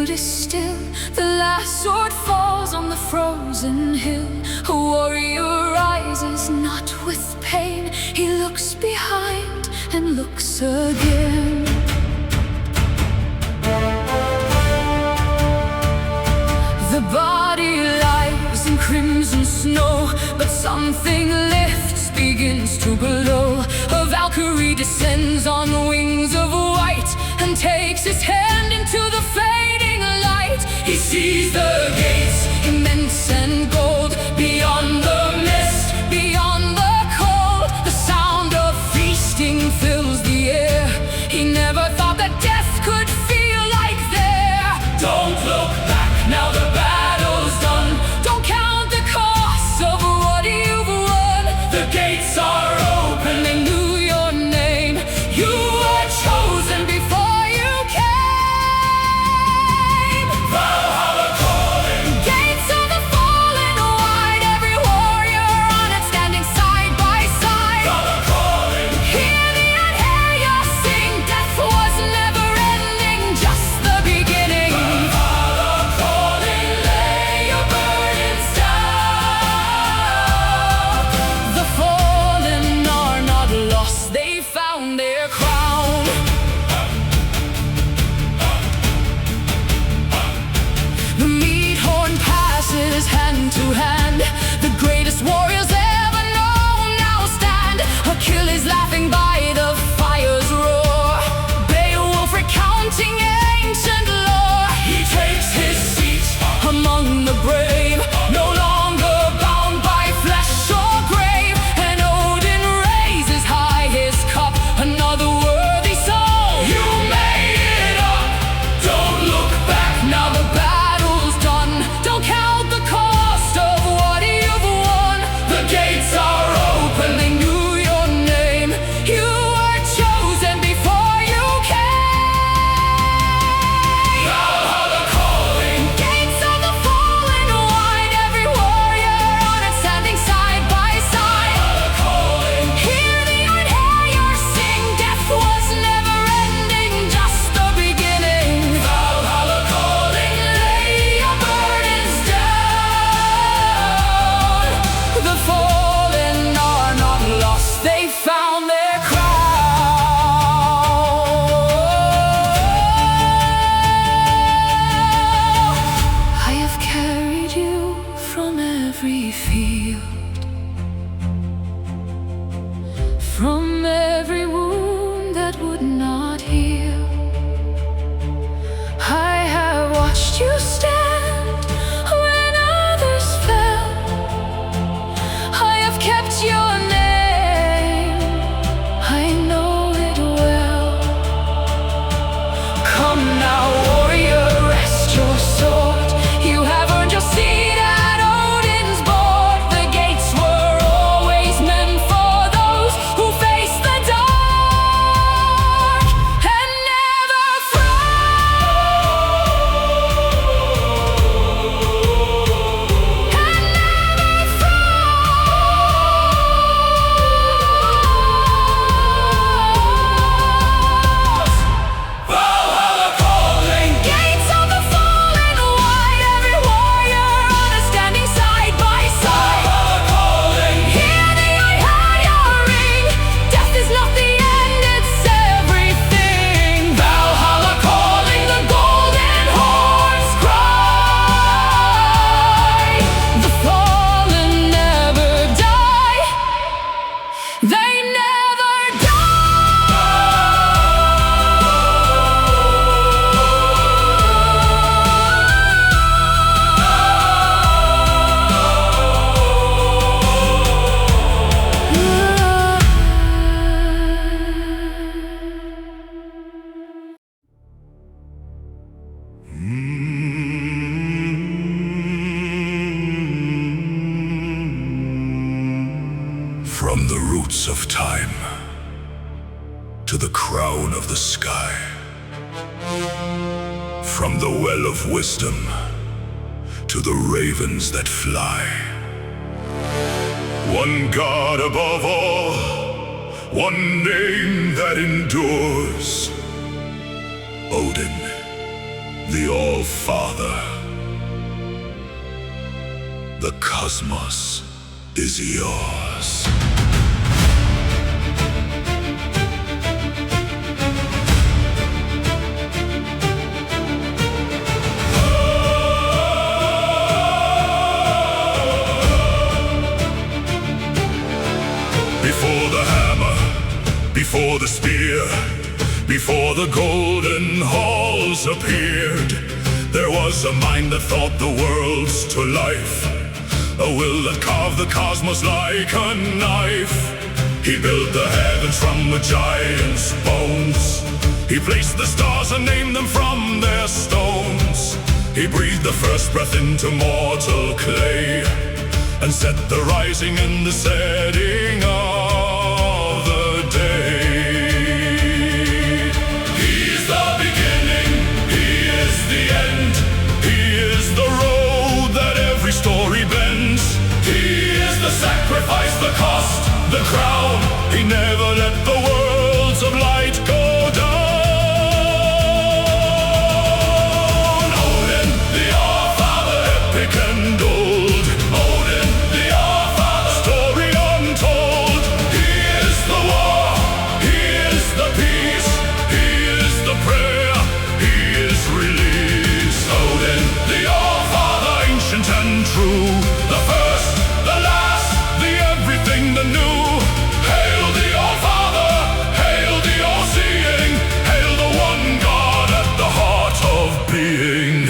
field is still. The last sword falls on the frozen hill. A warrior rises, not with pain. He looks behind and looks again. The body lies in crimson snow, but something lifts, begins to glow. A Valkyrie descends on wings of white and takes his hand into the fading light. He sees the gates, immense and gold, beyond the mist, beyond the cold. The sound of feasting fills the air. He never thought that death could feel like there. Don't look back, now the battle's done. Don't count the cost of what you've won. The gates are open, they knew your name. You were chosen before you came. Valhalla calling. Gates of the fallen wide, every warrior on it standing side by side. Valhalla calling. Hear the unhear sing, death was never ending, just the beginning. Valhalla calling, lay your burdens down. The fallen are not lost, they found their crown. The meat horn passes hand to hand. The greatest warriors ever known now stand. Achilles laughing by the fire's roar. Beowulf recounting ancient lore. He takes his seat among the brave, no longer bound by flesh or grave. And Odin raises high his cup, another worthy soul. You made it up. Don't look back, now the battle's done. Don't count the cost of what you've won. The gates are open, they knew your name. You were chosen before you came. Valhalla calling. Gates of the fallen wide, every warrior on it standing side by side. Valhalla calling. Hear the unhear sing, death was never ending, just the beginning. Valhalla calling, lay your burdens down. The fallen are not lost, they found their crown. I have carried you from every field, from every wound that would not heal. I have watched you stand when others fell. I have kept your name, I know it well. Come now, warrior, rest your sword. You have earned your seat at Odin's board. The gates were always meant for those who face the dark and never Valhalla calling. Gates of the fallen wide, every warrior on it standing side by side. Valhalla calling. Hear the unheard ring. Death is not the end, it's everything. Valhalla calling, the golden horns cry. The fallen never die, they never From the roots of time to the crown of the sky, from the well of wisdom to the ravens that fly. One God above all, one name that endures. Odin, the All-Father. The cosmos is yours. Before the hammer, before the spear, before the golden halls appeared, there was a mind that thought the worlds to life, a will that carved the cosmos like a knife. He built the heavens from a giant's bones. He placed the stars and named them from their stones. He breathed the first breath into mortal clay, and set the rising and the setting of the day. He is the beginning, he is the end. He is the road that every story bends. He is the sacrifice, the cost, the crown. He never let the worlds of light go down. Odin, the All-Father, epic and old. Odin, the All-Father, story untold. He is the war, he is the peace, he is the prayer, he is release. Odin, the All-Father, ancient and true, the first, the last, the everything, the new. Hail the All-Father, hail the all-seeing, hail the one God at the heart of being.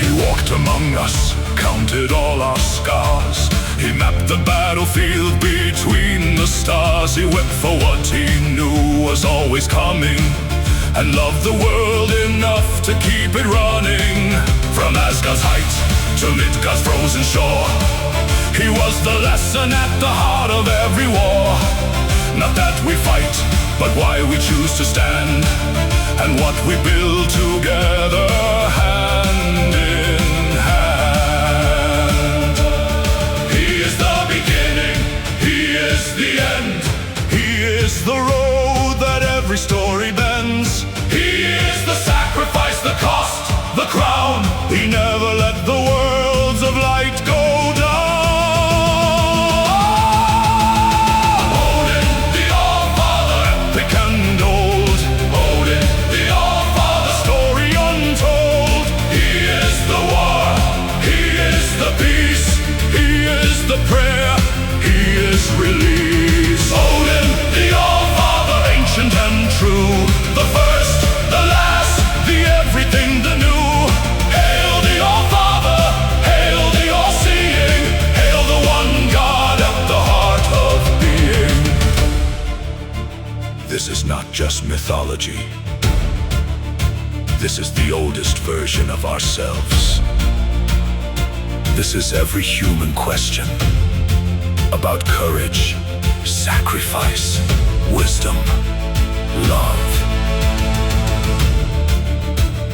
He walked among us, counted all our scars. He mapped the battlefield between the stars. He wept for what he knew was always coming, and loved the world enough to keep it running. From Asgard's height to Midgard's frozen shore, he was the lesson at the heart of every war. Not that we fight, but why we choose to stand, and what we build together hand in hand. He is the beginning, he is the end. He is the road that every story bends. He is the sacrifice, the cost, the crown. He never let the worlds of light go down. Odin, the All-Father, epic and old. Odin, the All-Father, story untold. He is the war, he is the peace, he is the prayer, he is release. Odin, the All-Father, ancient and true, the first, the last, the everything, the new. Hail the All-Father, hail the all-seeing, hail the one God at the heart of being. This is not just mythology. This is the oldest version of ourselves. This is every human question about courage, sacrifice, wisdom, love,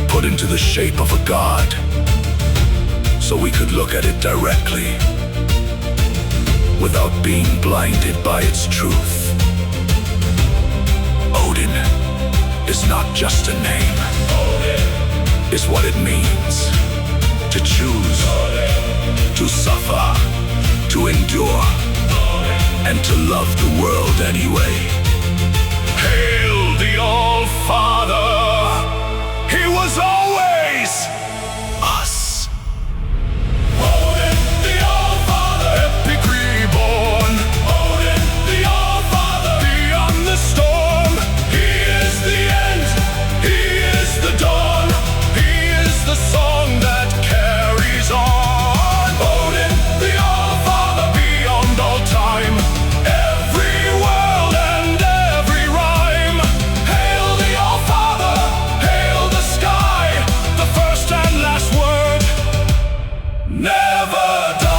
put into the shape of a god, so we could look at it directly without being blinded by its truth. Odin is not just a name, it's what it means to choose, to suffer, to endure, and to love the world anyway. Hail the All-Father, he was always us. Odin, the All-Father, epic reborn. Odin, the All-Father, beyond the storm. He is the end, he is the dawn, he is the song that carries on. Odin, the All-Father, beyond all time, every world and every rhyme. Hail the All-Father, hail the sky, the first and last word never dies.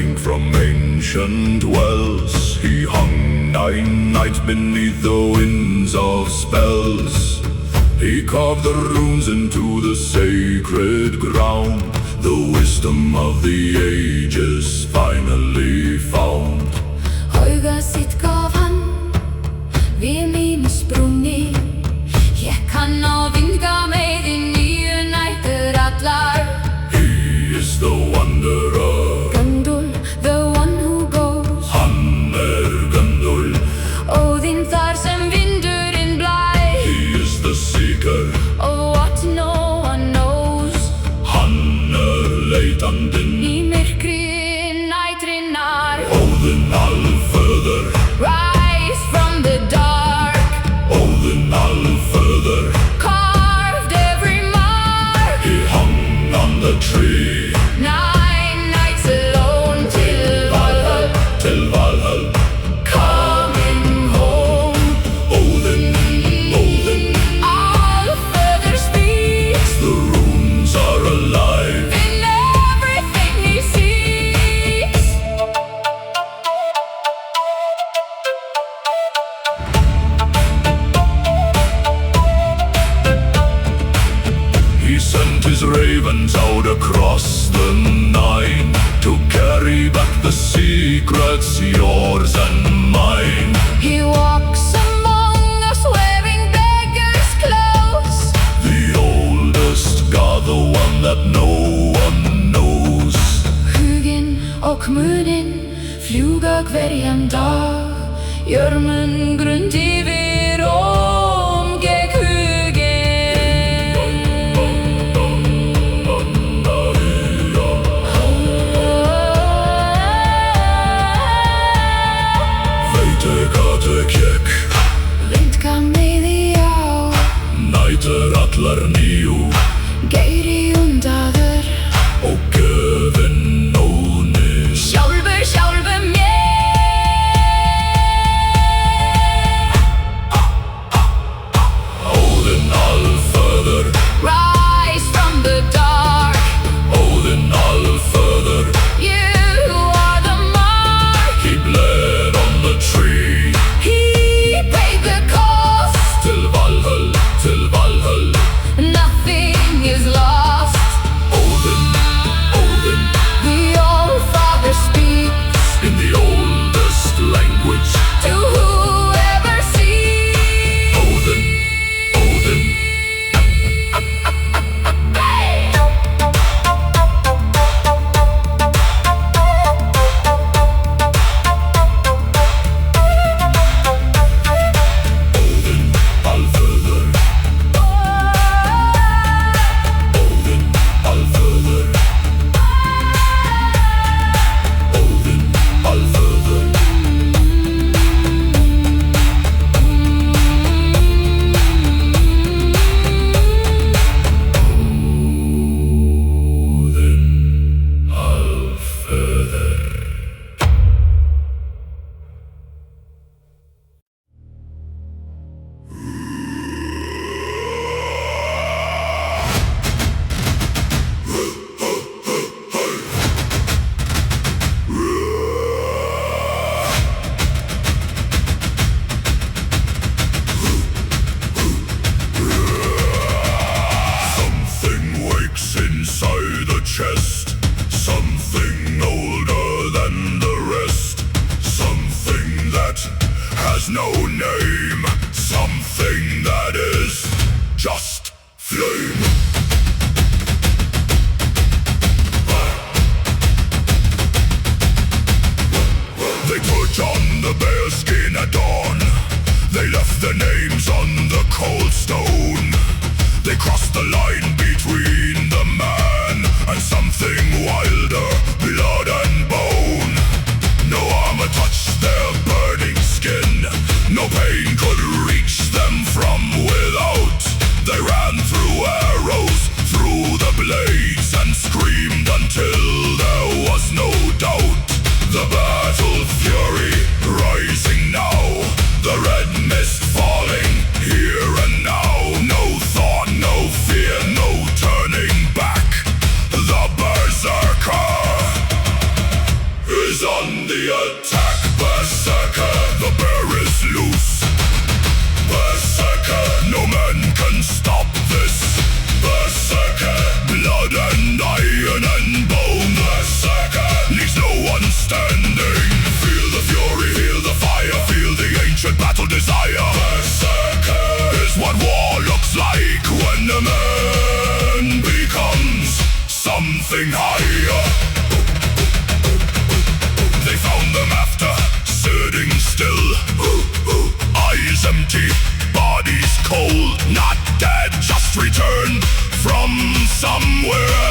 drink from ancient wells. He hung 9 nights beneath the winds of spells. He carved the runes into the sacred ground. The wisdom of the ages finally found. Auga sitt gav han ved min sprungi. Jeg kan og vinga med de nye nætter atlar. He is the wanderer. Gandul, the one who goes. Han Gandul. Odin þar sem vindurinn blæs. He is the seeker. Of what no one knows. Han leitandinn. I myrkri nætrinnar. Odin allföður. Rise from the dark. Odin allföður. Carved every mark. He hung on the tree. 9 nights alone till Valhalla. Till Valhalla. Coming home. Odin, Odin. Allföður speaks The runes are alive. in everything he sees. He sent his ravens out across the Nine to carry back the secrets, yours and mine. He walks among us wearing beggar's clothes. The oldest God, the one that no one knows. Huginn og munin fljúga hverjum dag. Jörmun grund yfir gekk huginn. Veite gata kekk, Vindga með í á. nætur allar níu. Geiri undaður. Og gjöfin óni. Sjálfur mér. Odin allföður. Rise from the dark. Odin allföður. You are the mark. He bled on the tree. He paid the cost. Till Valhalla, till Valhalla. Nothing is lost. Odin, Odin. The old father speaks In the oldest language. to whoever sees. Odin, Odin. Odin allföður. Odin allföður. Odin allföður. Odin allföður. Something wakes inside the chest. Something older than the rest. Something that has no name. Something that is just flame. They put on the bear skin at dawn. They left their names on the cold stone. They crossed the line between the man and something wilder, blood and bone. No armor touched their burning skin. No pain could reach them from without. They ran through arrows, through the blades, and screamed until there was no doubt. The battle fury rising now. The red mist falling here and now. No thought, no fear, no turning back. The berserker is on the attack. Berserker, the bear is loose. Berserker, no man can stop this. Berserker, blood and iron and bone. Berserker, leaves no one standing. Feel the fury, feel the fire, feel the ancient battle desire. Berserker is what war looks like when a man becomes something higher. They found them after sitting still. Eyes empty, bodies cold, not dead, just returned from somewhere.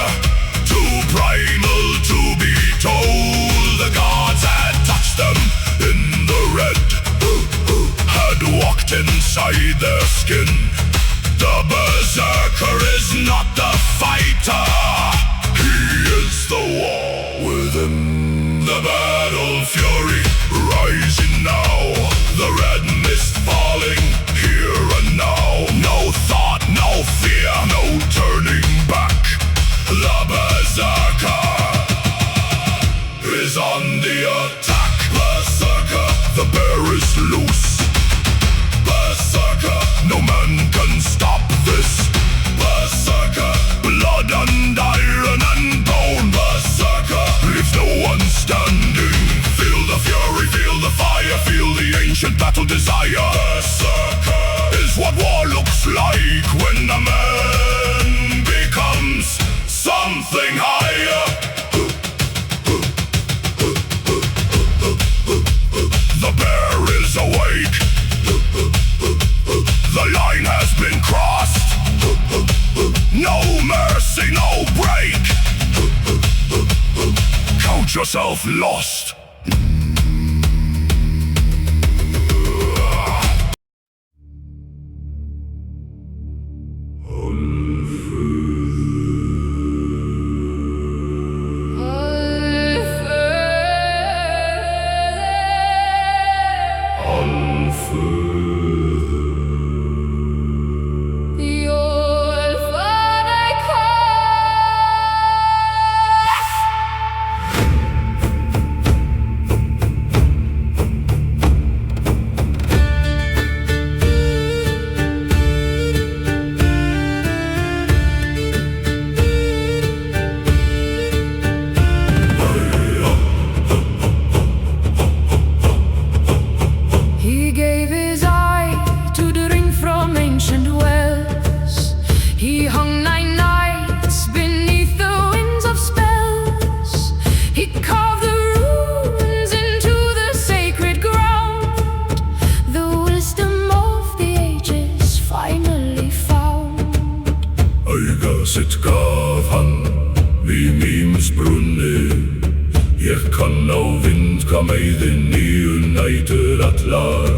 Too primal to be told. The gods had touched them in the red, had walked inside their skin. The berserker is not the fighter, he is the war within. The battle fury rising now, the red mist falling here and now. No thought, no fear, no turning back. The berserker is on the attack. Berserker, the bear is loose. Berserker, no man can stop this. Berserker, blood and iron and bone. Berserker, leaves no one standing. Feel the fury, feel the fire, feel the ancient battle desire. Berserker is what war looks like when a man becomes something higher. The bear is awake. The line has been crossed. No mercy, no break. Count yourself lost. Sitt gav han vid Mims brunne. Jeg kan av vind hva meg den united atlar.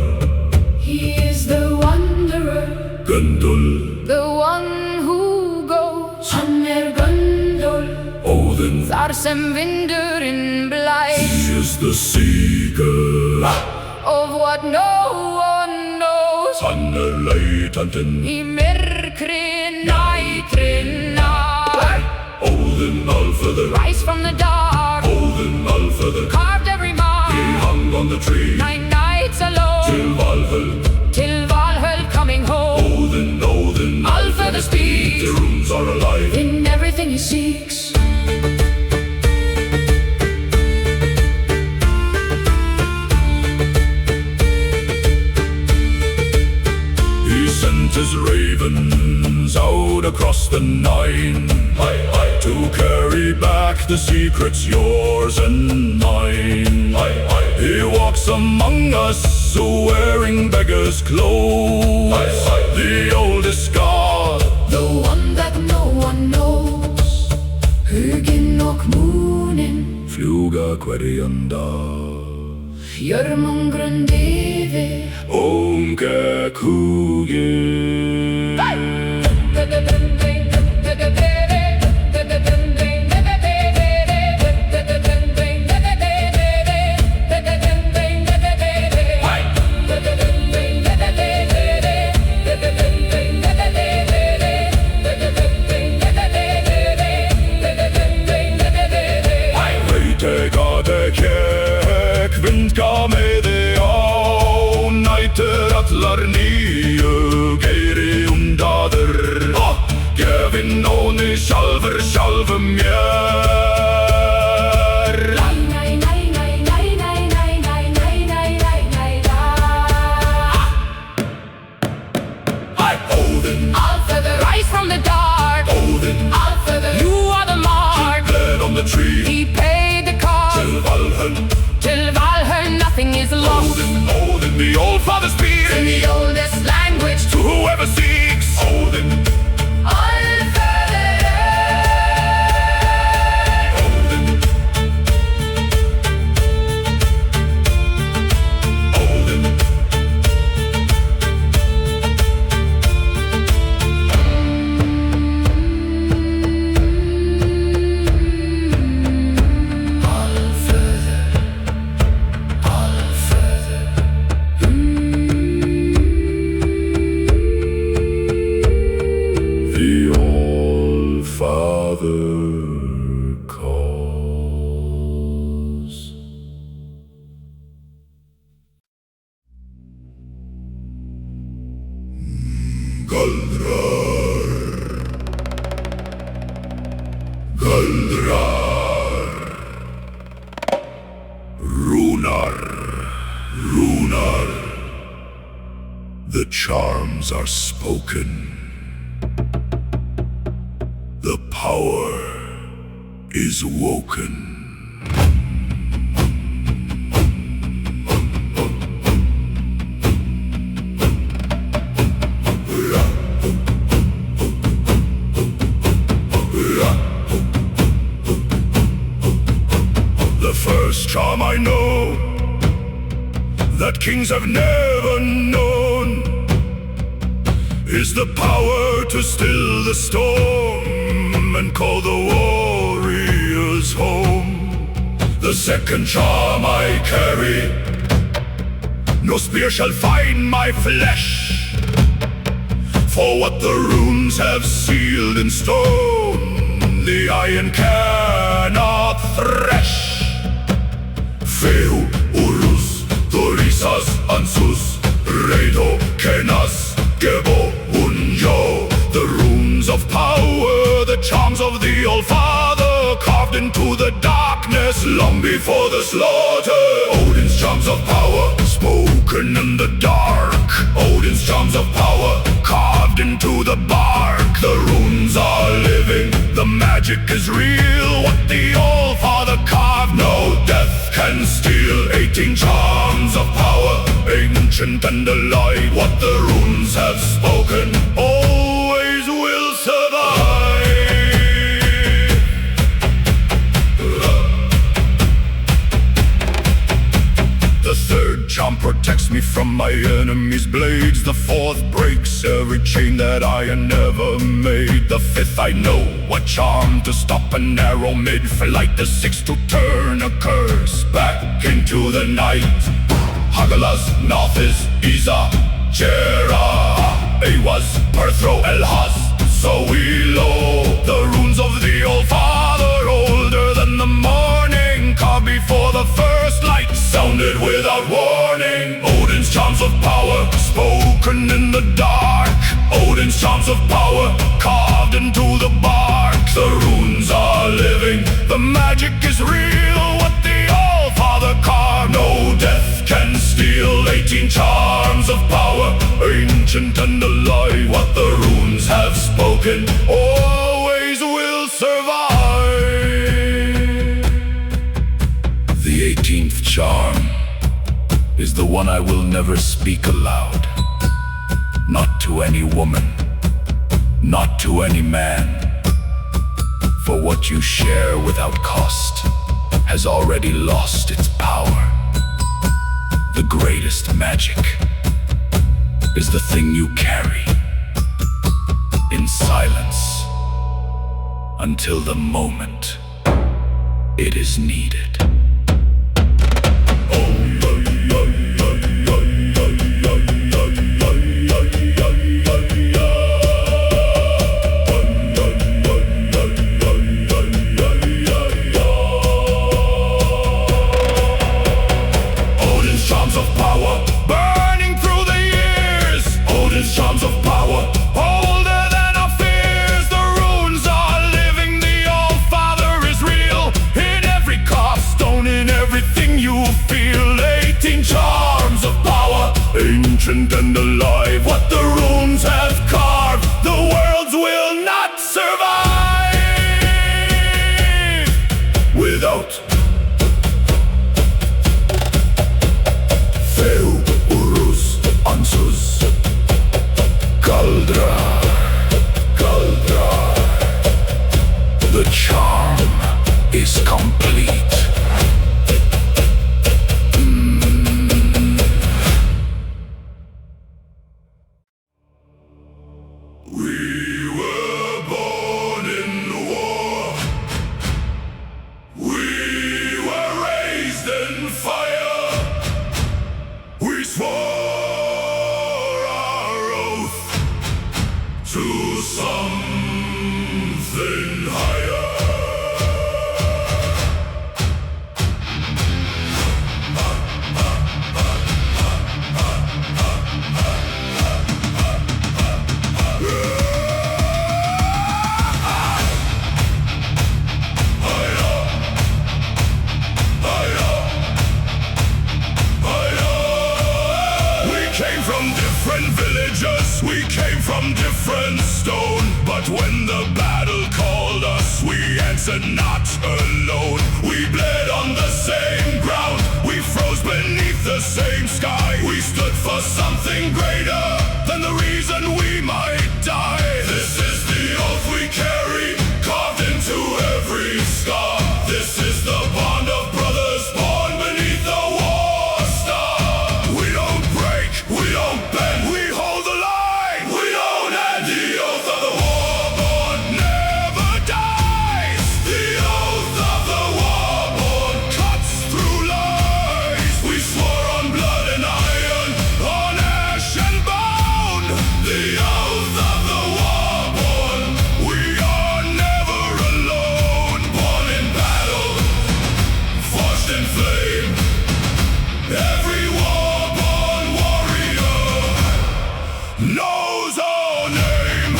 He is the wanderer, Gundul, the one who goes. Han Gundul, Odin, þar sem vindurinn blæs. he is the seeker. Of what no one knows. Han leitanden, Í myrkri nætrinnar. Odin allföder, Rise from the dark, Odin allföder. carved every mark. He hung on the tree, 9 nights alone, till Valhalla. till Valhalla coming home. Odin, Odin, Allföder speaks the runes are alive. in everything he seeks. He sent his ravens out across the Nine, to carry back the secrets, yours and mine. He walks among us, wearing beggar's clothes. The oldest god, The one that no one knows. Hugin og munin, fluga hverjanda. Jörmungrun divi. Onke kuge. Take runar nye geiri dader. Gefinn óni sjálfur mér. Tree. He paid the cost till Valhalla, nothing is lost. Odin, the old father speaks in the oldest language to whoever seeks. Odin, Runar. The charms are spoken. The power is woken. The first charm I know that kings have never known is the power to still the storm and call the warriors home. The second charm I carry, no spear shall find my flesh, for what the runes have sealed in stone, the iron cannot thresh. Feu, Urus, Dorisas, Ansus, Reido, Kenas, Gebo, Unjo. The runes of power, the charms of the Old Father, carved into the darkness long before the slaughter. Odin's charms of power, spoken in the dark. Odin's charms of power, carved into the bark. The runes are living, the magic is real. What the Old Father carved, no death can steal. 18 charms of power, ancient and alive. What the runes have spoken always will survive. The third charm protects me from my enemies' blades. The fourth breaks every chain that I had never made. The fifth I know what charm to stop an arrow mid-flight. The sixth to turn a curse back into the night. Hagalas, Nafis, Iza, Jera, Awas, Perthro, Elhas, Soilo. The runes of the Old Father, older than the morning, carved before the first light, sounded without warning. Odin's charms of power, spoken in the dark. Odin's charms of power, carved into the bark. The runes are living, the magic is real. What the Old Father carved, no death can steal. 18 charms of power, ancient and alive. What the runes have spoken always will survive. The 18th charm is the one I will never speak aloud. Not to any woman, not to any man. For what you share without cost has already lost its power. The greatest magic is the thing you carry in silence until the moment it is needed. feel 18 charms of power, ancient and alive. What the runes have carved, the worlds will not survive without Feub, Urus, Ansus, Kaldra. The charm is complete. We were born in war. We were raised in fire. We swore our oath to something higher. We came from different stone, but when the battle called us, we answered not alone. We bled on the same ground, we froze beneath the same sky. We stood for something greater than the reason we might die. This is the oath we carry, carved into every scar. This is the bond of brothers born beneath the war star. We don't break, we don't bend, we hold the line. Knows our name.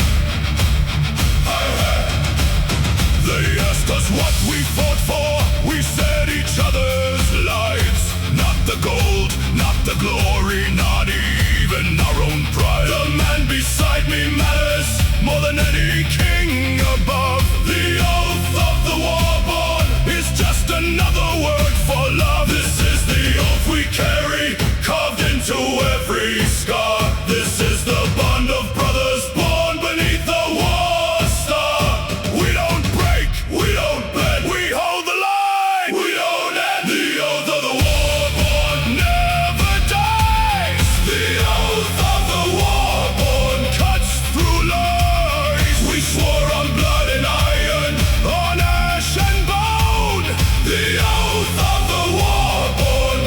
They asked us what we fought for. We said each other's lives. Not the gold, not the glory, not even our own pride. The man beside me matters more than any king above. The oath of the war-born is just another word for love. This is the oath we carry, carved into every scar. This is the bond of brothers born beneath the war star. We don't break, we don't bend, we hold the line. We don't end. The oath of the war-born never dies. The oath of the war-born cuts through lies. We swore on blood and iron, on ash and bone. The oath of the war-born,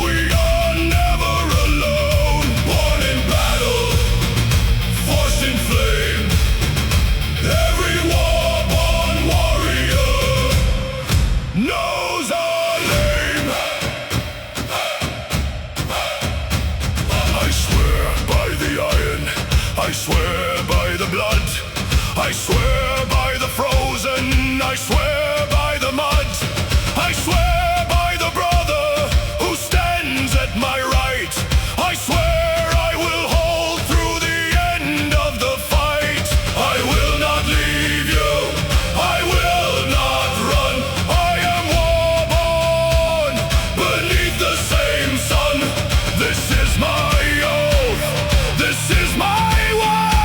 we are never alone. Born in battle, forged in flame. Every war-born warrior knows our name. I swear by the iron, I swear by the blood, I swear by the frozen, I swear by the mud, I swear by the brother who stands at my right. I swear I will hold through the end of the fight. I will not leave you, I will not run. I am war-born beneath the same sun. This is my oath, this is my word.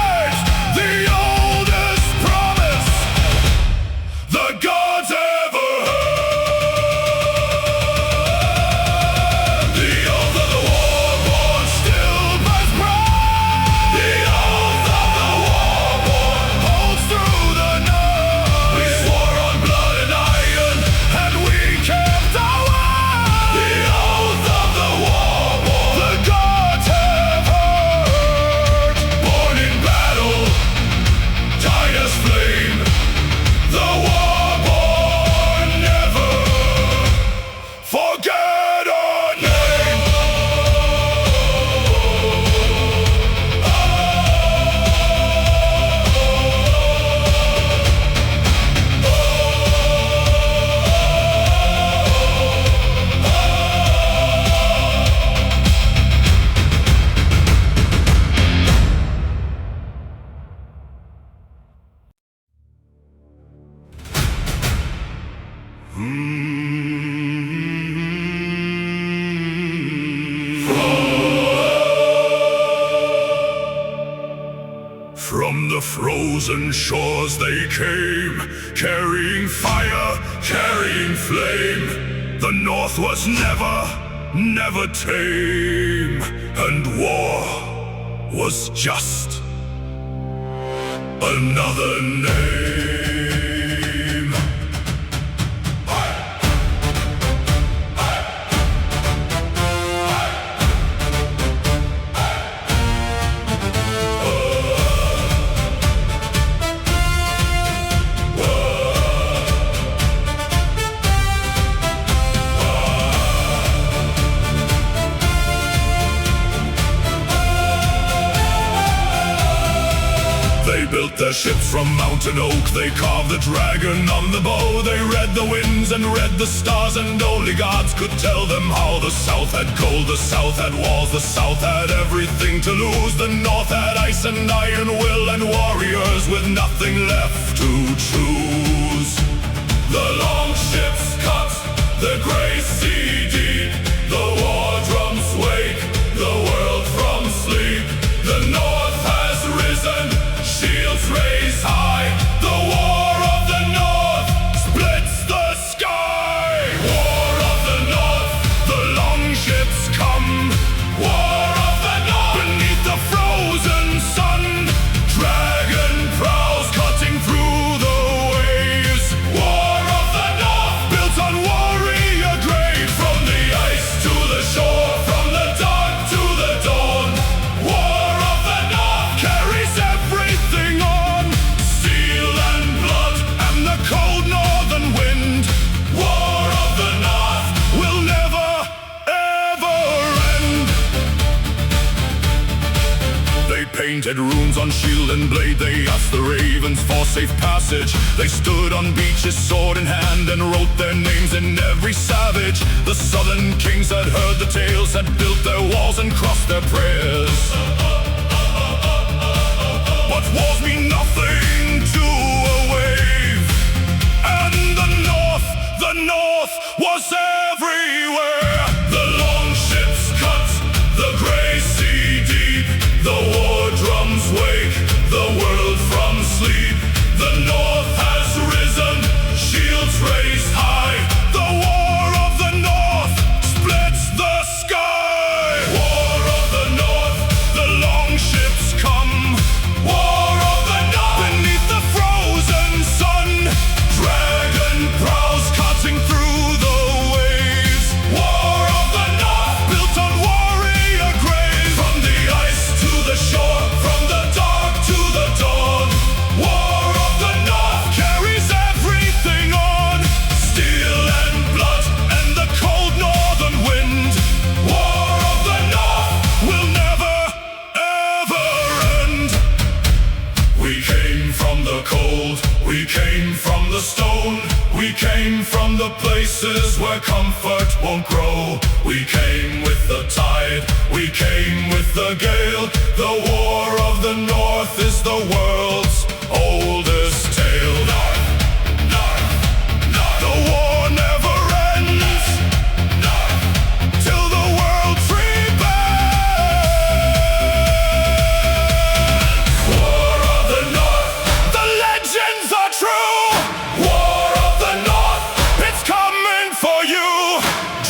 frozen shores they came, carrying fire, carrying flame. The North was never tame, and war was just another name. They built their ships from mountain oak, they carved the dragon on the bow. They read the winds and read the stars, and only gods could tell them how the South had gold, the South had walls, the South had everything to lose. The North had ice and iron will and warriors with nothing left to choose. The longships cut, the gray sea deep, the war drums wake the world from sleep. The North has risen, shields raised high. The war of the North splits the sky. War of the North, the longships come. War of the North, beneath the frozen sun. Dragon prows cutting through the waves. War of the North, built on warrior grave. From the ice to the shore, from the dark to the dawn. War of the North carries everything on. Steel and blood and the cold northern wind. War of the North will never, ever end. They painted runes on shield and blade. They asked the ravens for safe passage. They stood on beaches, sword in hand, and wrote their names in every savage. The southern kings had heard the tales, had built their walls and crossed their prayers. But wars mean nothing to a wave, and the North was everywhere. The longships cut, the gray sea deep, the war drums wake the world from sleep. The North has risen, shields raised high. The war of the North splits the sky. War of the North, the longships come. War of the North, beneath the frozen sun. Dragon prows cutting through the waves. War of the North, built on warrior graves. From the ice to the shore, from the dark to the dawn. War of the North carries everything on. Steel and blood and the cold northern wind. War of the North will never, ever end. We came from the cold, we came from the stone. We came from the places where comfort won't grow. We came with the tide, we came with the gale. The war of the North is the world's oldest tale. North, North, North. The war never ends. North, till the world's rebel. War of the North, the legends are true. War of the North, it's coming for you.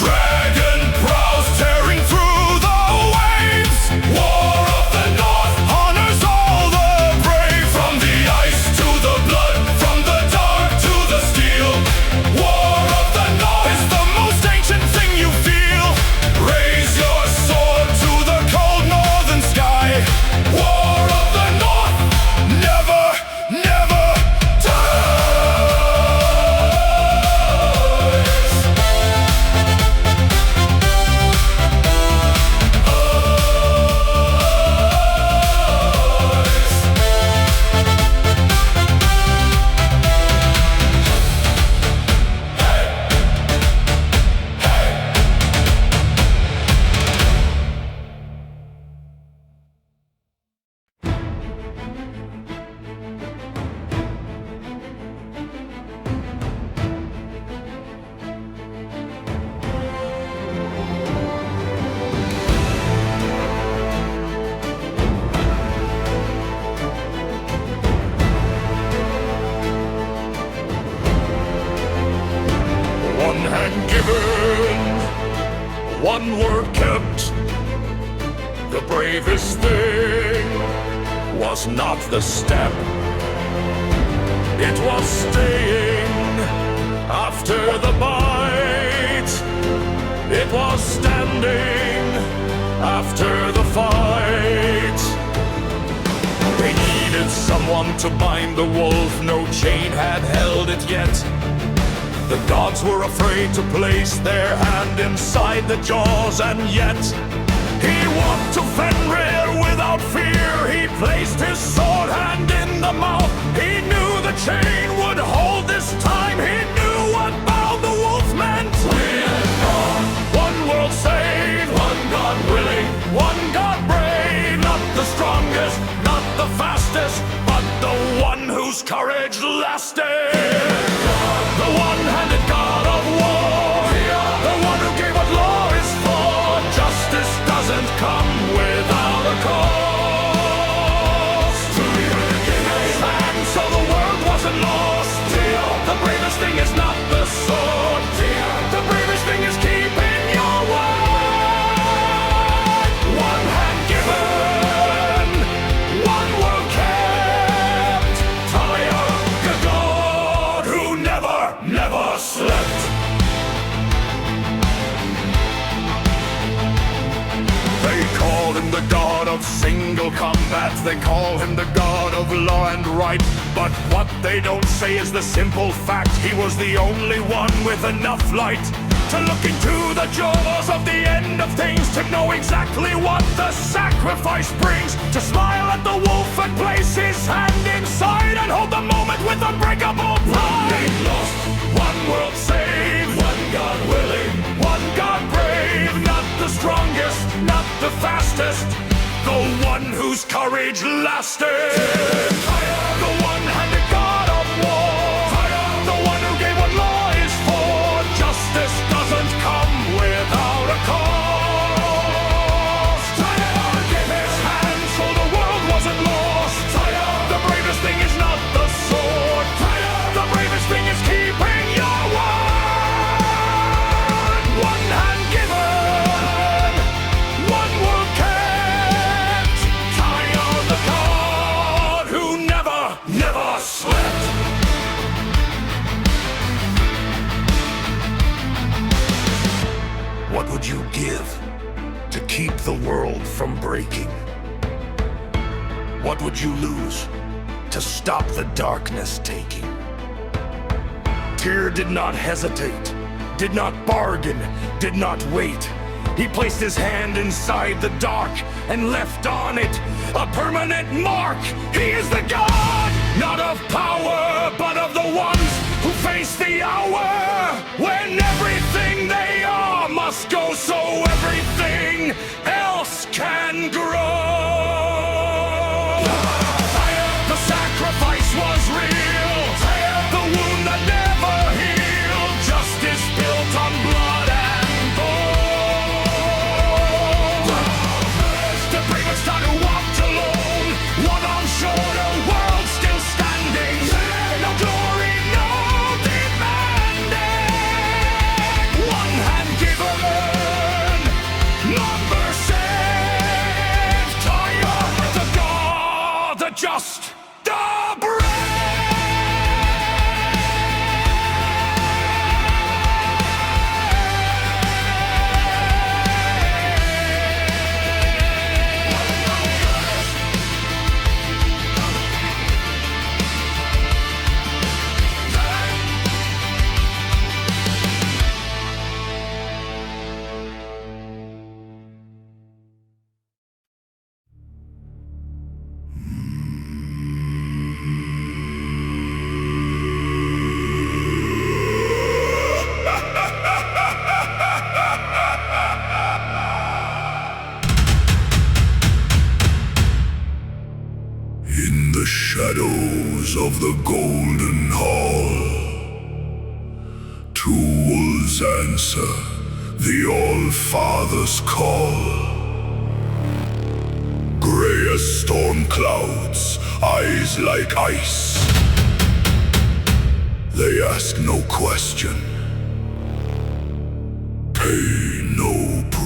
Dragon prows tearing through the waves. War of the North honors all the brave. one word kept. The bravest thing was not the step, it was staying after the bite. It was standing after the fight. They needed someone to bind the wolf, no chain had held it yet. The gods were afraid to place their hand inside the jaws, and yet he walked to Fenrir without fear. He placed his sword hand in the mouth. He knew the chain would hold this time. He knew what bound the wolf meant. One world saved, one God willing, one God brave. Not the strongest, not the fastest, but the one whose courage lasted. The one-handed God of war, the one who gave what law is for. Justice doesn't come without a cause. And so the world wasn't lost. The bravest thing is not the sword. The bravest thing is keeping your word. One hand given, one world kept. Talia, the God who never slept. They call him the God of single combat. They call him the God of law and right. But what they don't say is the simple fact. He was the only one with enough light to look into the jaws of the end of things, to know exactly what the sacrifice brings, to smile at the wolf and place his hand inside and hold the moment with unbreakable pride. Lost, one world saved, one God willing, one God brave. Not the strongest, not the fastest, the one whose courage lasted. The one-handed God of war, the one who gave what law is for. Justice doesn't come without a cause. Give his hand so the world wasn't lost. The bravest thing is not the sword. The bravest thing is keeping your word. One hand given, one world kept. Talia, the God who never slept. What would you give to keep the world from breaking? What would you lose to stop the darkness taking? Tyr did not hesitate, did not bargain, did not wait. He placed his hand inside the dark and left on it a permanent mark. He is the God, not of power, but of the ones who face the hour when everything they are must go so everything else can grow. The sacrifice was real, the wound that never healed. Justice built on blood and bone. The bravest time who walked alone, one arm short, a world still standing. No glory, no demanding. One hand given, number saved. Talia, the God, the just, the brave. In the shadows of the golden hall, two wolves answer the All-Father's call. Gray as storm clouds, eyes like ice. They ask no question, pay no price.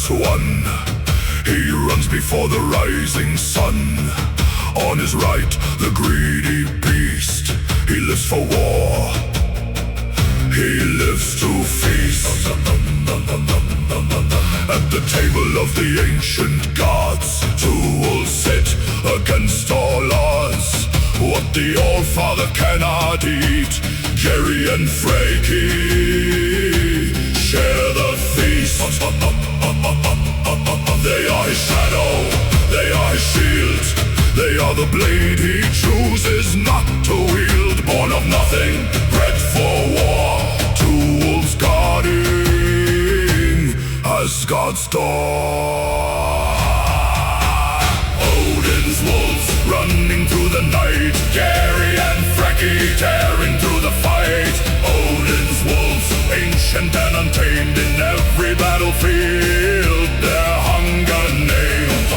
as one. He runs before the rising sun. On his right, the greedy beast. He lives for war. He lives to feast. At the table of the ancient gods, two will sit against all odds. What the All-Father cannot eat, Jerry and Frankie share the feast. They are his shadow, they are his shield. They are the blade he chooses not to wield. Born of nothing, bred for war. Two wolves guarding Asgard's door. Odin's wolves running through the night. Gary and Frankie tearing through the fight. Odin's wolves, ancient and untamed, in every battlefield their hunger named.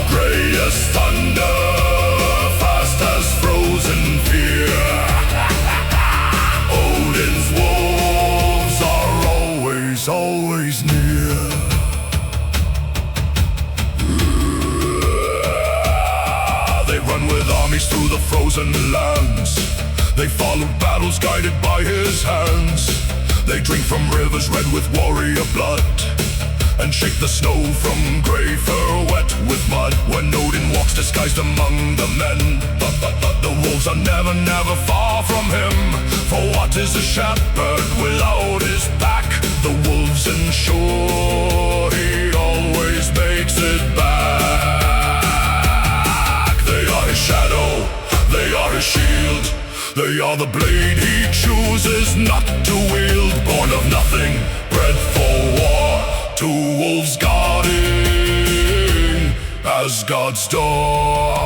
Grey as thunder, fast as frozen fear. Odin's wolves are always near. They run with armies through the frozen lands. They follow battles guided by his hands. They drink from rivers red with warrior blood, and shake the snow from grey fur wet with mud. When Odin walks disguised among the men, the wolves are never far from him. For what is a shepherd without his pack? The wolves ensure he always makes it back. They are his shadow, they are his shield. They are the blade he chooses not to wield. Born of nothing, bred for war. Two wolves guarding Asgard's door.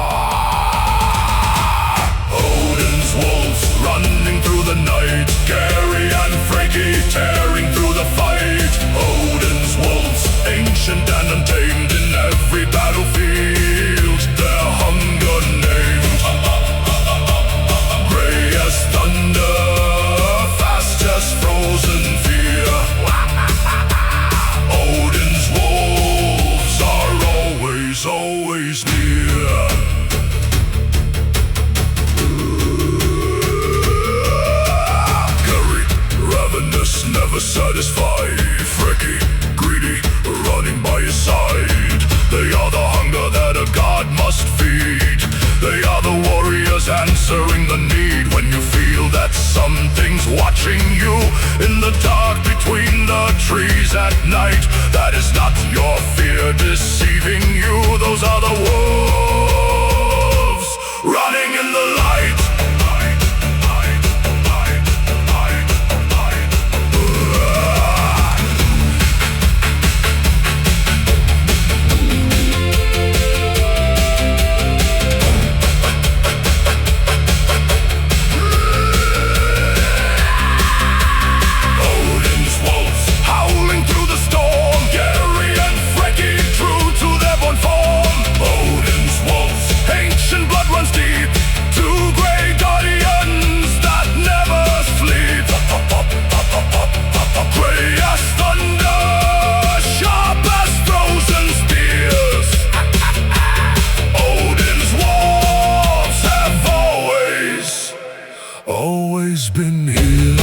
Odin's wolves running through the night. Gary and Frankie tearing through the fight. Odin's wolves, ancient and untamed, in every battlefield their hunger named. Grey as thunder, fast as frozen fear. Odin's wolves are always near. Gary, ravenous, never satisfied. Frankie, greedy, running by his side. They are the hunger that a god must feed. They are the warriors answering the need. When you feel that something's watching you in the dark between the trees at night, that is not your fear deceiving you. Those are the wolves running in the light. Always been here.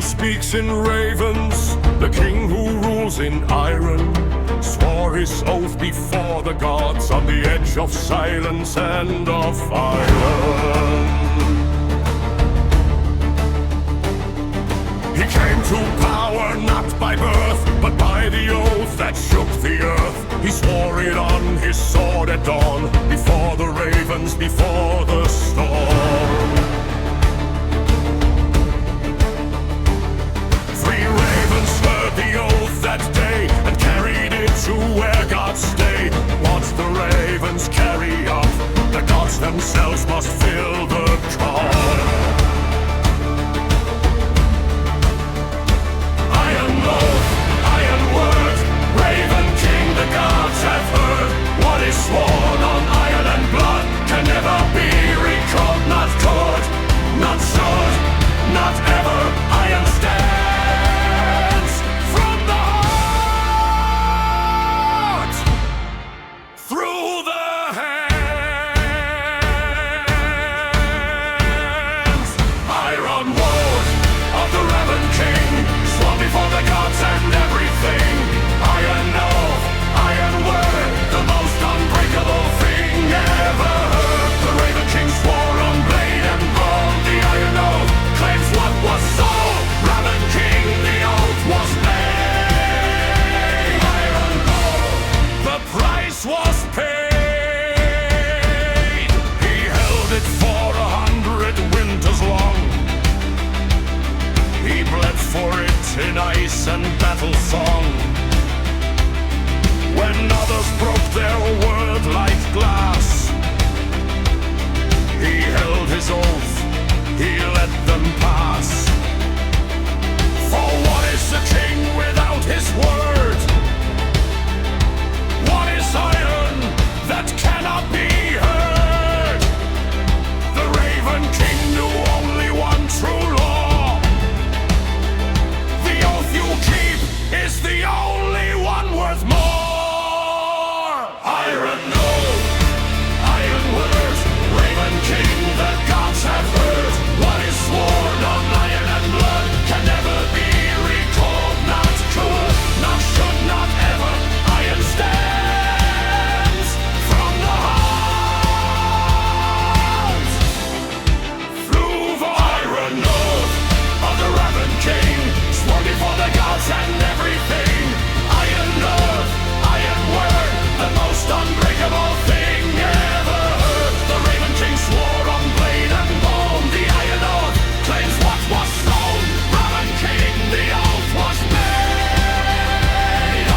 Speaks in ravens, the king who rules in iron, swore his oath before the gods on the edge of silence and of iron. came to power not by birth, but by the oath that shook the earth. He swore it on his sword at dawn, before the ravens, before the storm. 3 ravens heard the oath that day, and carried it to where gods stay. What the ravens carry off, the gods themselves must fill the call. Iron oath, iron word, Raven King, the gods have heard. What is sworn on iron and blood can never be recalled. Not could, not should, not ever. Iron stands from the heart, through the hands. Iron word of the Raven King, sworn before the gods and everything. Iron oath, iron word, the most unbreakable thing ever heard. The Raven King swore on blade and bone. The iron oath claims what was so. Raven King, the oath was made. Iron oath, the price was paid. He held it for 100 winters long. He bled for it in ice and battle song. When others broke their word like glass, he held his oath, he let them pass. For what is a king without his word? What is iron that cannot be heard? The Raven King knew only one true law. The oath you keep is the only one worth more. Iron oath, iron word, Raven King, the gods have heard. What is sworn on iron and blood can never be recalled. Not could, not should, not ever. Iron stands from the heart, through the iron oath of the Raven King, sworn before the gods and everything. Iron oath, iron word, the most unbreakable thing ever heard. The Raven King swore on blade and bone. The iron oath claims what was sown. Raven King, the oath was made.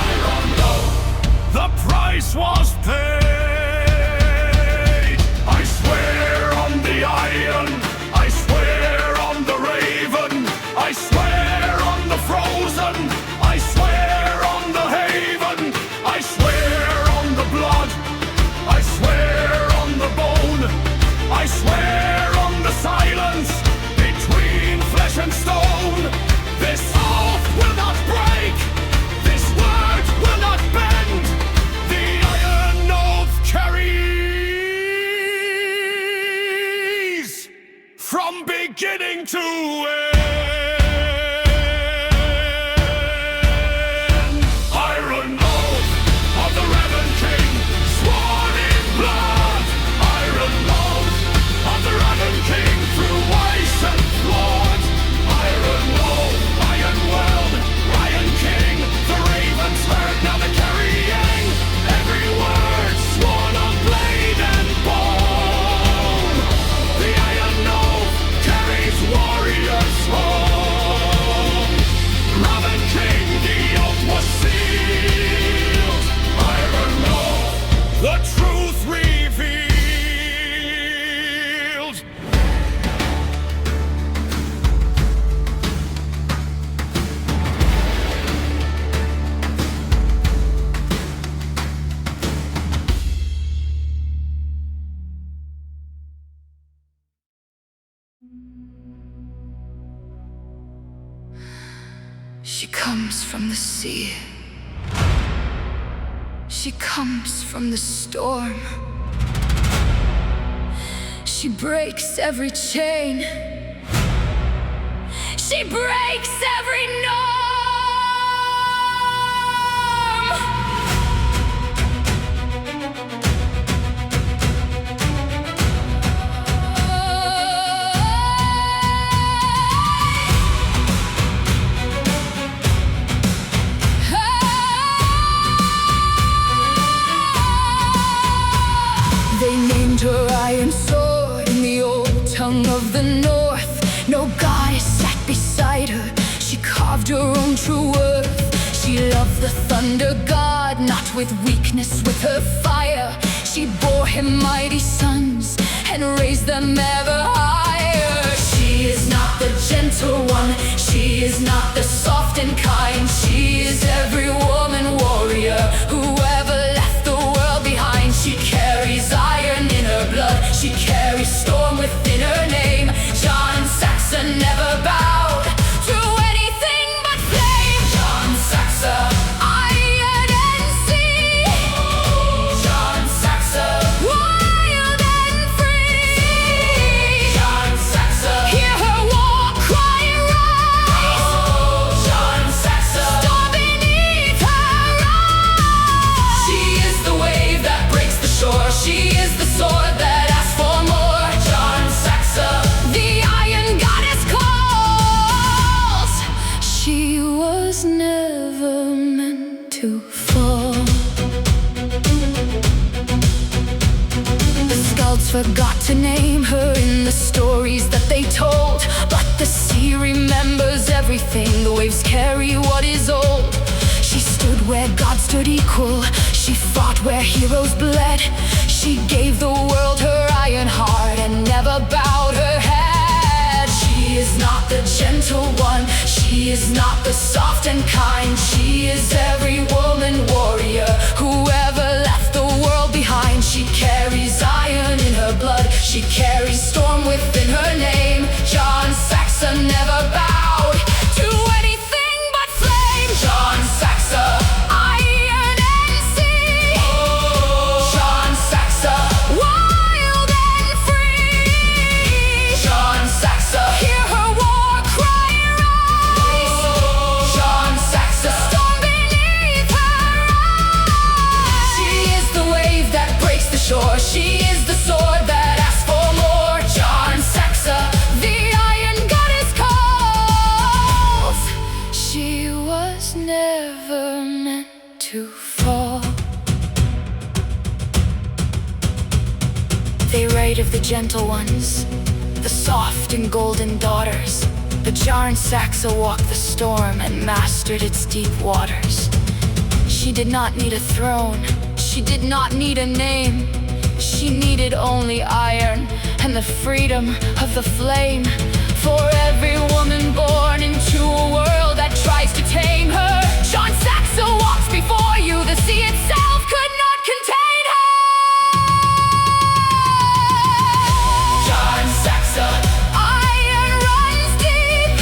Iron oath, the price was paid. I swear on the iron, I swear on the raven, I swear on the frozen, I swear on the haven, I swear on the blood, I swear on the bone, I swear on the silence between flesh and stone. This oath will not break, this word will not bend. The iron oath carries from beginning to end. Iron oath of the Raven King, sworn in blood. Iron oath of the Raven King, through ice and blood. Iron oath, iron world, Iron King. The ravens heard, now they're carrying every word sworn on blade and bone. The iron oath carries warriors home. Raven King, the oath was sealed. Iron oath, the truth revealed. She comes from the sea. She comes from the storm. She breaks every chain. She breaks every norm. own true worth. She loved the thunder god, not with weakness, with her fire. She bore him mighty sons and raised them ever higher. She is not the gentle one, she is not the soft and kind. She is every woman warrior who ever left the world behind. She carries iron in her blood, she carries storm within her name. John Saxon never bowed to anything but flame. John Saxon, iron and sea. John Saxon, wild and free. John Saxon, hear her war cry rise. John Saxon, storm beneath her eyes. She is the wave that breaks the shore, she is the sword that asks for more. John Saxon, the iron goddess calls. She was never meant to fall. The skulls forgot to name her in the stories that they told, but the sea remembers everything. The waves carry what is old. She stood where God stood equal, she fought where heroes bled. She gave the world her iron heart and never bowed her head. She is not the gentle one, she is not the soft and kind. She is every woman warrior who ever left the world behind. She carries iron in her blood, she carries storm within her name. John Saxon never bowed to anything but flame. John Saxon, iron and sea. John Saxon, wild and free. John Saxon, hear her war cry rise. John Saxon, storm beneath her eyes. She is the wave that breaks the shore, she is the sword that asks for more. John Saxon, the iron goddess calls. She was never meant to fall. They write of the gentle ones, the soft and golden daughters. But Jarn Saxa walked the storm and mastered its deep waters. She did not need a throne, she did not need a name. She needed only iron and the freedom of the flame. For every woman born into a world that tries to tame her, John Saxa walks before you, the sea itself could not contain her. John Saxa, iron runs deep.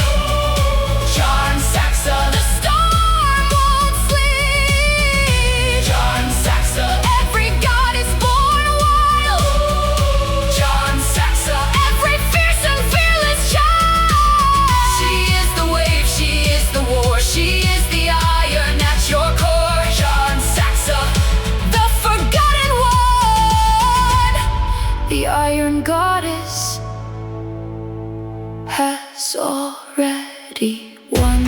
John Saxa, the storm won't sleep. John Saxa, every god is born wild. John Saxa, every fierce and fearless child. She is the wave, she is the war, she is the iron at your core. John Saxa, the forgotten one. The iron goddess has already won.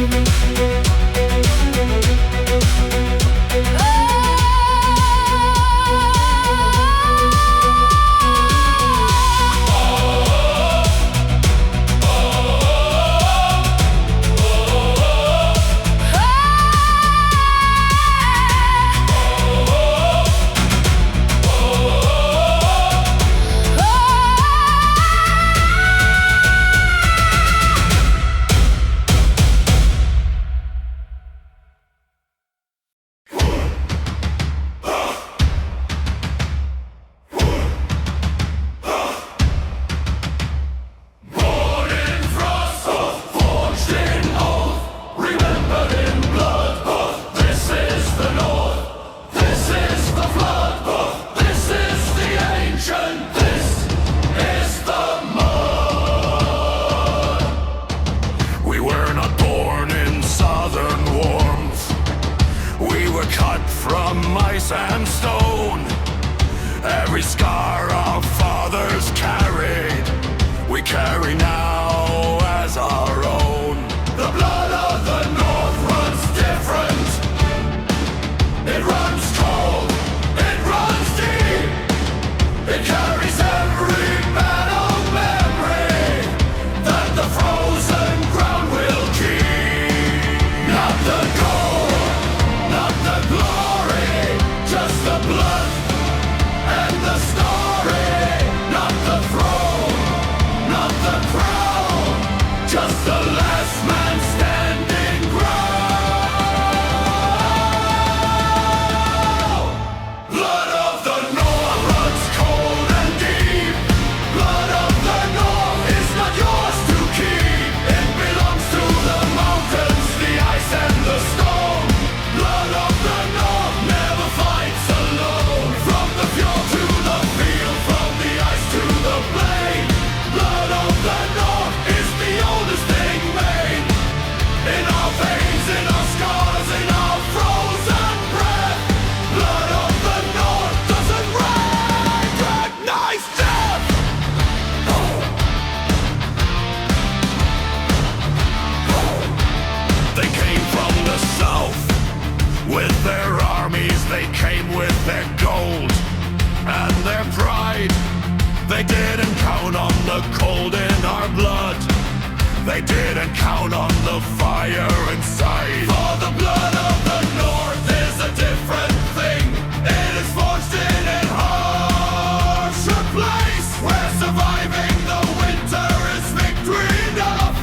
They didn't count on the fire inside. For the blood of the North is a different thing. It is forged in a harsher place, where surviving the winter is victory enough,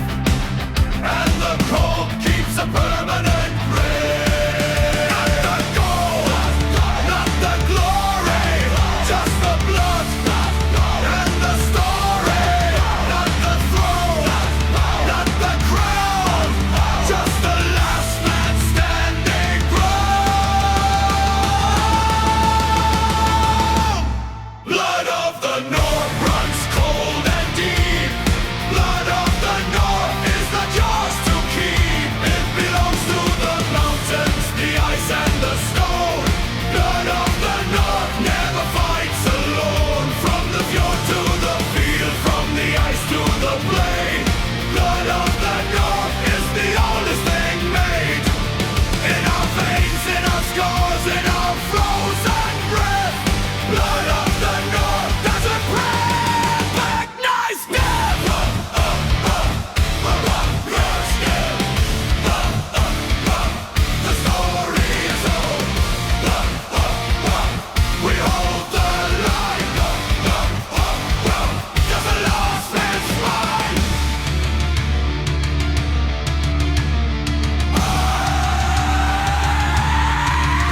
and the cold keeps a permanent grip. Not the gold, not the glory, just the blood and the story. Not the throne, not the crown, just the last man standing ground. Blood of the North runs cold and deep. Blood of the North is not yours to keep. It belongs to the mountains, the ice and the stone. Blood of the North never fights alone. From the fjord to the field, from the ice to the blade. Blood of the North is the oldest thing made. In our veins, in our scars, in our frozen breath. Blood of the North doesn't recognize death. The story is old. We hold the line. Just a lost man's mind.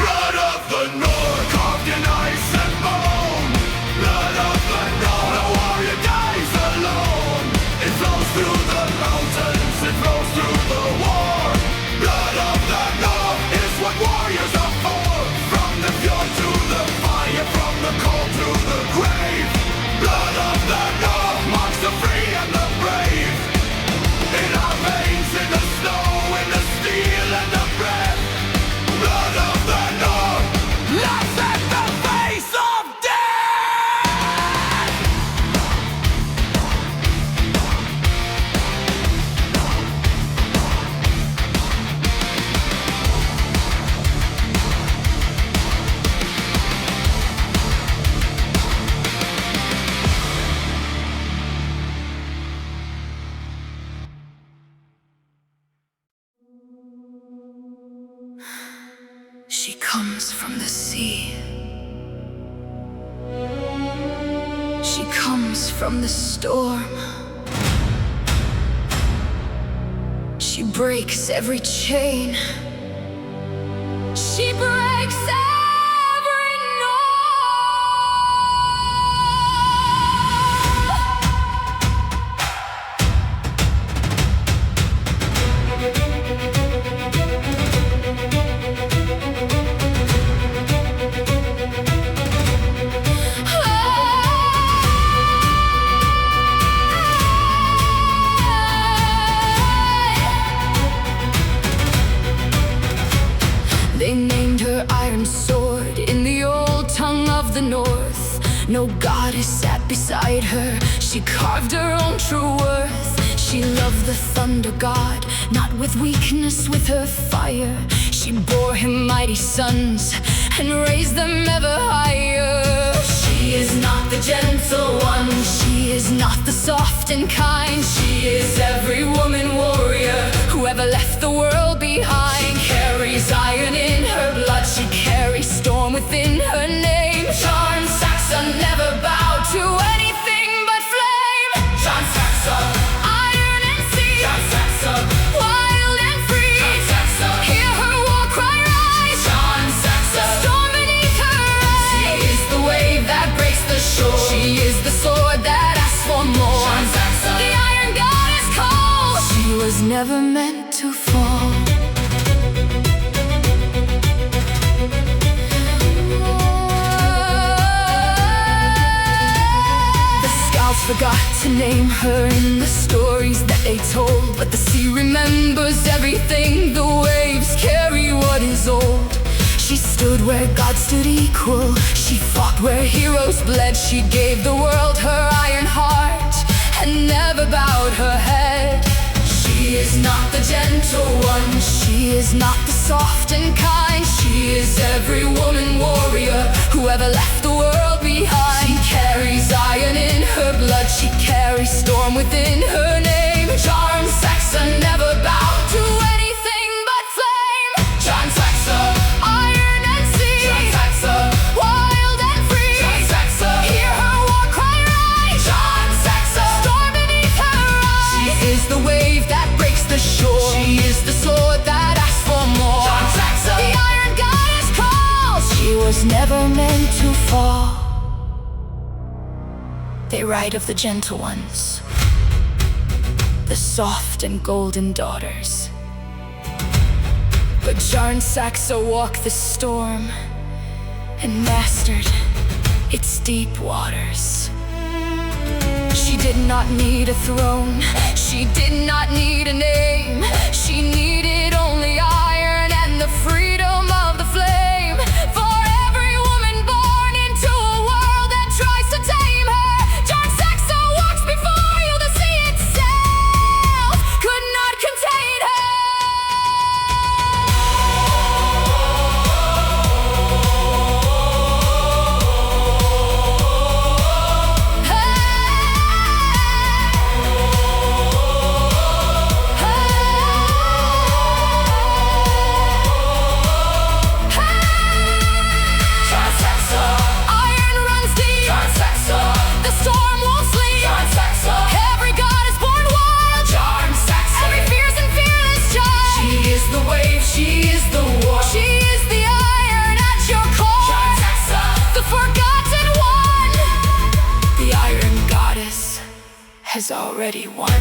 Blood of the North, carved in ice and bone. Blood of the North, a warrior dies alone. It flows through the mountains, it flows through the war. Blood of the North is what warriors are for. From the fjord to the fire, from the cold to the grave. Blood of the North marks the free and the brave. In our veins, in the snow, in the steel and the breath. Blood of the North lies at the face of death. She comes from the sea. She comes from the storm. She breaks every chain. She breaks every They named her Iron Sword in the old tongue of the North. No goddess sat beside her. She carved her own true worth. She loved the thunder god, not with weakness, with her fire. She bore him mighty sons and raised them ever higher. She is not the gentle one. She is not the soft and kind. She is every woman warrior who ever left the world behind. She carries iron in her blood. She carries storm within her name. Sean Saxon never bowed to anything but flame. Sean Saxon, iron and sea. Sean Saxon, wild and free. Sean Saxon, hear her war cry rise. Sean Saxon, storm beneath her eyes. She is the wave that breaks the shore. She is the sword that asks for more. Sean Saxon, the iron god is cold. She was never meant to fall. Forgot to name her in the stories that they told, but the sea remembers everything. The waves carry what is old. She stood where God stood equal. She fought where heroes bled. She gave the world her iron heart and never bowed her head. She She is not the gentle one. She is not the soft and kind. She is every woman warrior who ever left the world behind. She carries iron in her blood. She carries storm within her name. Charm Saxa never bowed to anything but flame. Charm Saxa, iron and sea. Charm Saxa, wild and free. Charm Saxa, hear her war cry rise. Charm Saxa, storm beneath her eyes. She is the wave that breaks the shore. She is the sword that asks for more. Charm Saxa, the iron goddess calls. She was never meant to fall. They write of the gentle ones, the soft and golden daughters. But Jarn Saxa walked the storm and mastered its deep waters. She did not need a throne. She did not need a name. She needed only iron and the freedom of the flame. For every woman born into a world that tries to tame her, Jarn Saxa walks before you. The sea itself could not contain her. Iron runs deep. Jarn Saxa, the storm won't sleep. Jarn Saxa, every god is born wild. Jarn Saxa, every fierce and fearless child. She is the wave, she is the war. She is the iron at your core. Jarn Saxa, the forgotten one. The iron goddess has already won.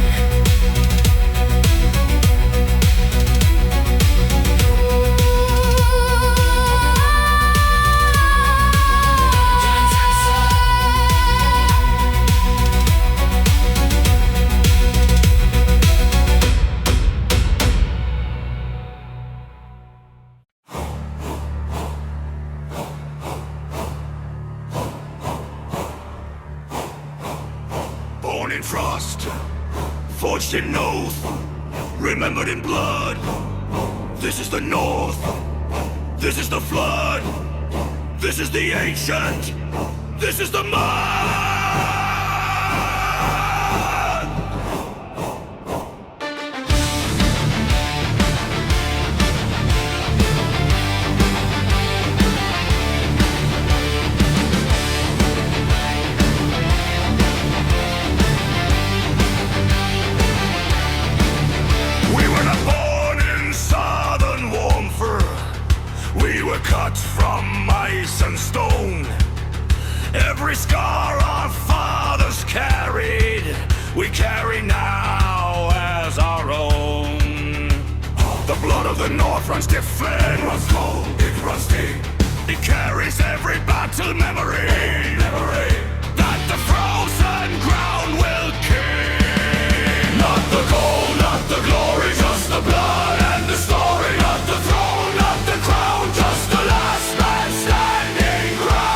Born in frost, forged in oath, remembered in blood. This is the North, this is the flood, this is the ancient, this is the mud. We were not born in southern warmth. We were cut from ice and stone. Every scar our fathers carried, we carry now as our own. The blood of the North runs different. It runs cold, it runs deep. It carries every battle memory. That the frozen ground will keep. Not the gold, not the glory, just the blood and the story. Not the throne, not the crown, just the last man standing ground.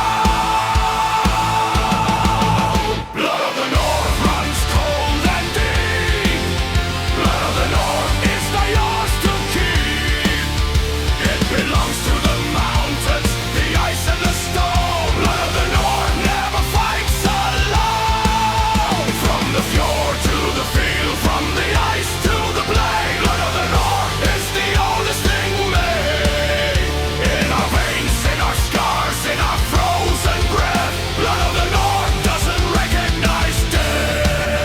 Blood of the North runs cold and deep. Blood of the North is not yours to keep. It belongs to the mountains, the ice and the stone. Blood of the North never fights alone. From the fjord to the field, from the ice to the plain. Blood of the North is the oldest thing made. In our veins, in our scars, in our frozen breath. Blood of the North doesn't recognize death.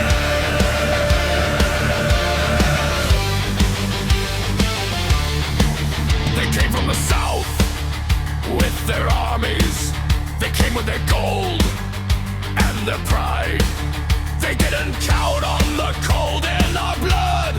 They came from the south with their armies. They came with their gold and their pride. They didn't count on the cold in our blood.